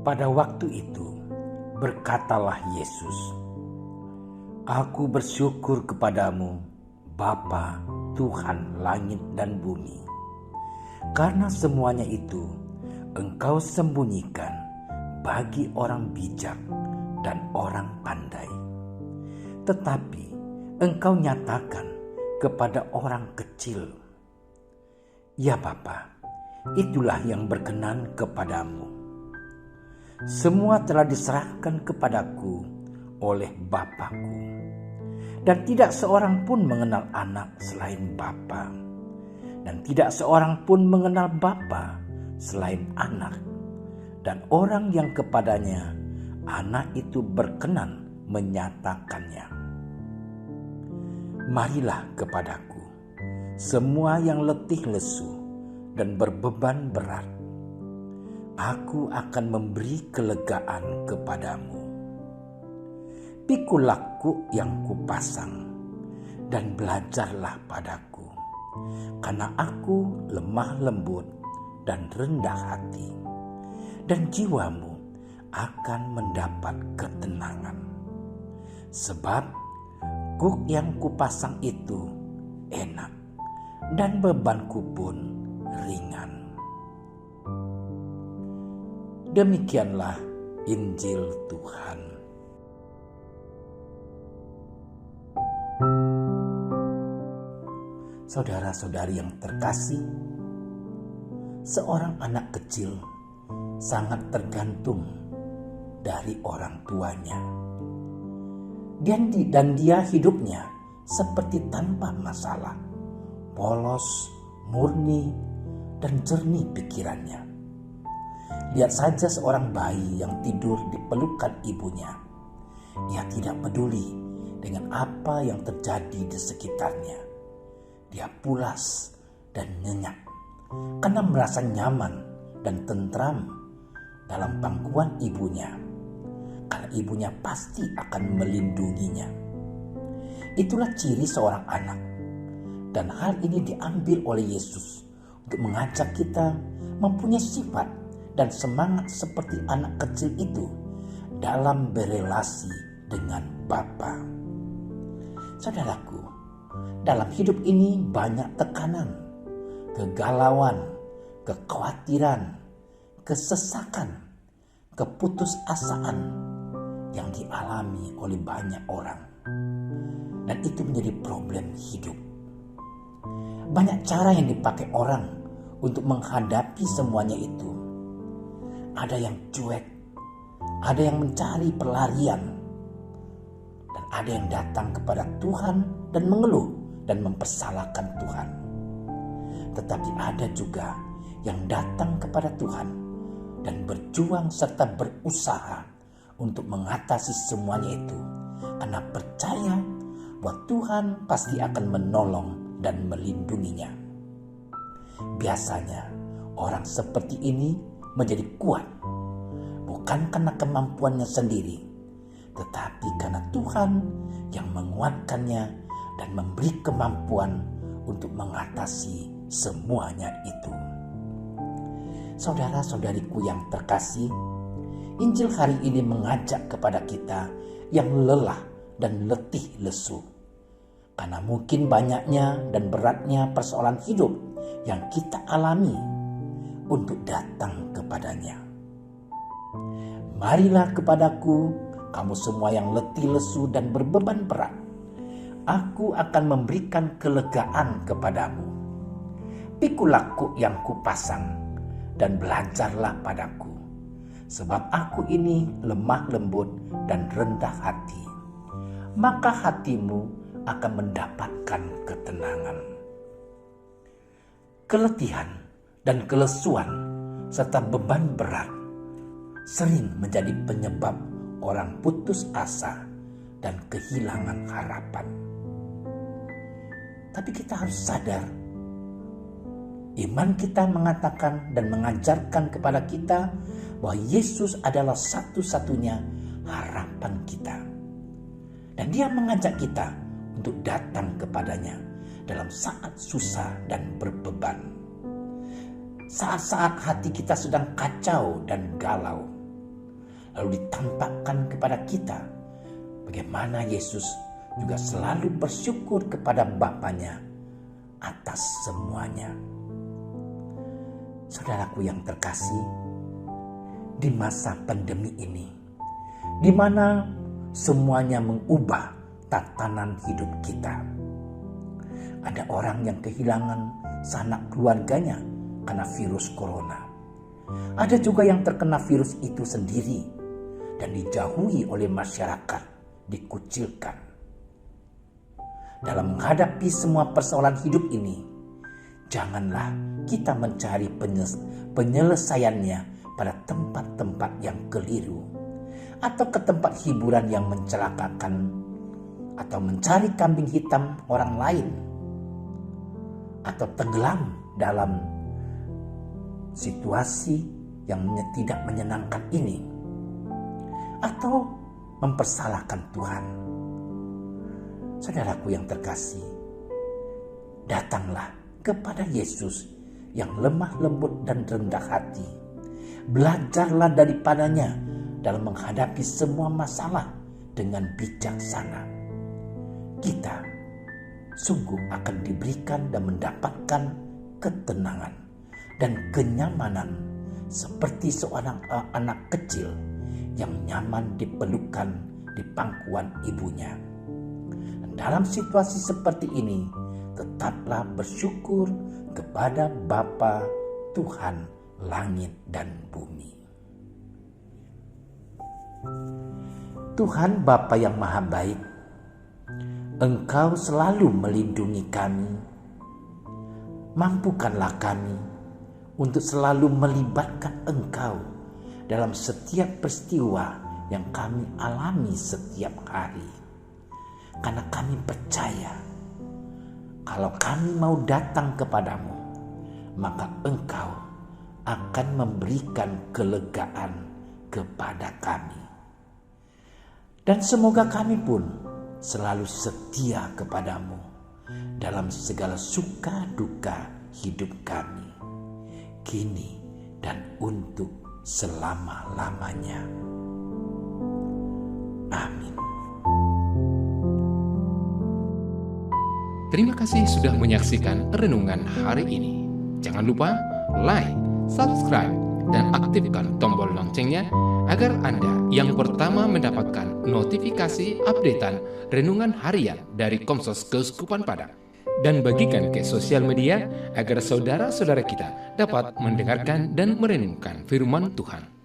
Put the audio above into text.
Pada waktu itu, berkatalah Yesus, "Aku bersyukur kepadamu, Bapa, Tuhan langit dan bumi, karena semuanya itu Engkau sembunyikan bagi orang bijak dan orang pandai, tetapi Engkau nyatakan kepada orang kecil. Ya Bapa, itulah yang berkenan kepadamu. Semua telah diserahkan kepadaku oleh Bapa-Ku, dan tidak seorang pun mengenal anak selain Bapa, dan tidak seorang pun mengenal Bapa selain anak, dan orang yang kepadanya anak itu berkenan menyatakannya. Marilah kepadaku, semua yang letih lesu dan berbeban berat, Aku akan memberi kelegaan kepadamu. Pikulah kuk yang kupasang dan belajarlah padaku, karena aku lemah lembut dan rendah hati, dan jiwamu akan mendapat ketenangan. Sebab kuk yang kupasang itu enak dan bebanku pun ringan." Demikianlah Injil Tuhan. Saudara-saudari yang terkasih, seorang anak kecil sangat tergantung dari orang tuanya. Dan dia hidupnya seperti tanpa masalah, polos, murni, dan jernih pikirannya. Lihat saja seorang bayi yang tidur di pelukan ibunya. Dia tidak peduli dengan apa yang terjadi di sekitarnya. Dia pulas dan nyenyak karena merasa nyaman dan tentram dalam pangkuan ibunya, karena ibunya pasti akan melindunginya. Itulah ciri seorang anak, dan hal ini diambil oleh Yesus untuk mengajak kita mempunyai sifat dan semangat seperti anak kecil itu dalam berelasi dengan Bapa. Saudaraku, dalam hidup ini banyak tekanan, kegalauan, kekhawatiran, kesesakan, keputusasaan yang dialami oleh banyak orang. Dan itu menjadi problem hidup. Banyak cara yang dipakai orang untuk menghadapi semuanya itu. Ada yang cuek, ada yang mencari pelarian, dan ada yang datang kepada Tuhan dan mengeluh dan mempersalahkan Tuhan. Tetapi ada juga yang datang kepada Tuhan dan berjuang serta berusaha untuk mengatasi semuanya itu, karena percaya bahwa Tuhan pasti akan menolong dan melindunginya. Biasanya orang seperti ini menjadi kuat, bukan karena kemampuannya sendiri, tetapi karena Tuhan yang menguatkannya dan memberi kemampuan untuk mengatasi semuanya itu. Saudara-saudariku yang terkasih, Injil hari ini mengajak kepada kita yang lelah dan letih lesu, karena mungkin banyaknya dan beratnya persoalan hidup yang kita alami, untuk datang kepadanya. Marilah kepadaku, kamu semua yang letih lesu dan berbeban berat. Aku akan memberikan kelegaan kepadamu. Pikulah kuk yang kupasang dan belajarlah padaku, sebab aku ini lemah lembut dan rendah hati, maka hatimu akan mendapatkan ketenangan. Keletihan dan kelesuan serta beban berat sering menjadi penyebab orang putus asa dan kehilangan harapan. Tapi kita harus sadar, iman kita mengatakan dan mengajarkan kepada kita bahwa Yesus adalah satu-satunya harapan kita. Dan Dia mengajak kita untuk datang kepadanya dalam saat susah dan berbeban. Saat-saat hati kita sedang kacau dan galau, lalu ditampakkan kepada kita bagaimana Yesus juga selalu bersyukur kepada Bapanya atas semuanya. Saudaraku yang terkasih, di masa pandemi ini, di mana semuanya mengubah tatanan hidup kita. Ada orang yang kehilangan sanak keluarganya karena virus corona. Ada juga yang terkena virus itu sendiri dan dijauhi oleh masyarakat, dikucilkan. Dalam menghadapi semua persoalan hidup ini, janganlah kita mencari penyelesaiannya pada tempat-tempat yang keliru atau ke tempat hiburan yang mencelakakan atau mencari kambing hitam orang lain atau tenggelam dalam situasi yang tidak menyenangkan ini atau mempersalahkan Tuhan. Saudaraku yang terkasih, datanglah kepada Yesus yang lemah lembut dan rendah hati. Belajarlah daripadanya dalam menghadapi semua masalah dengan bijaksana. Kita sungguh akan diberikan dan mendapatkan ketenangan dan kenyamanan seperti seorang anak kecil yang nyaman dipelukan di pangkuan ibunya. Dan dalam situasi seperti ini, tetaplah bersyukur kepada Bapa Tuhan langit dan bumi. Tuhan Bapa yang Maha Baik, Engkau selalu melindungi kami. Mampukanlah kami untuk selalu melibatkan Engkau dalam setiap peristiwa yang kami alami setiap hari. Karena kami percaya, kalau kami mau datang kepadamu, maka Engkau akan memberikan kelegaan kepada kami. Dan semoga kami pun selalu setia kepadamu dalam segala suka duka hidup kami, kini dan untuk selama-lamanya. Amin. Terima kasih sudah menyaksikan renungan hari ini. Jangan lupa like, subscribe, dan aktifkan tombol loncengnya agar Anda yang pertama mendapatkan notifikasi updatean renungan harian dari Komsos Keuskupan Padang. Dan bagikan ke sosial media agar saudara-saudara kita dapat mendengarkan dan merenungkan firman Tuhan.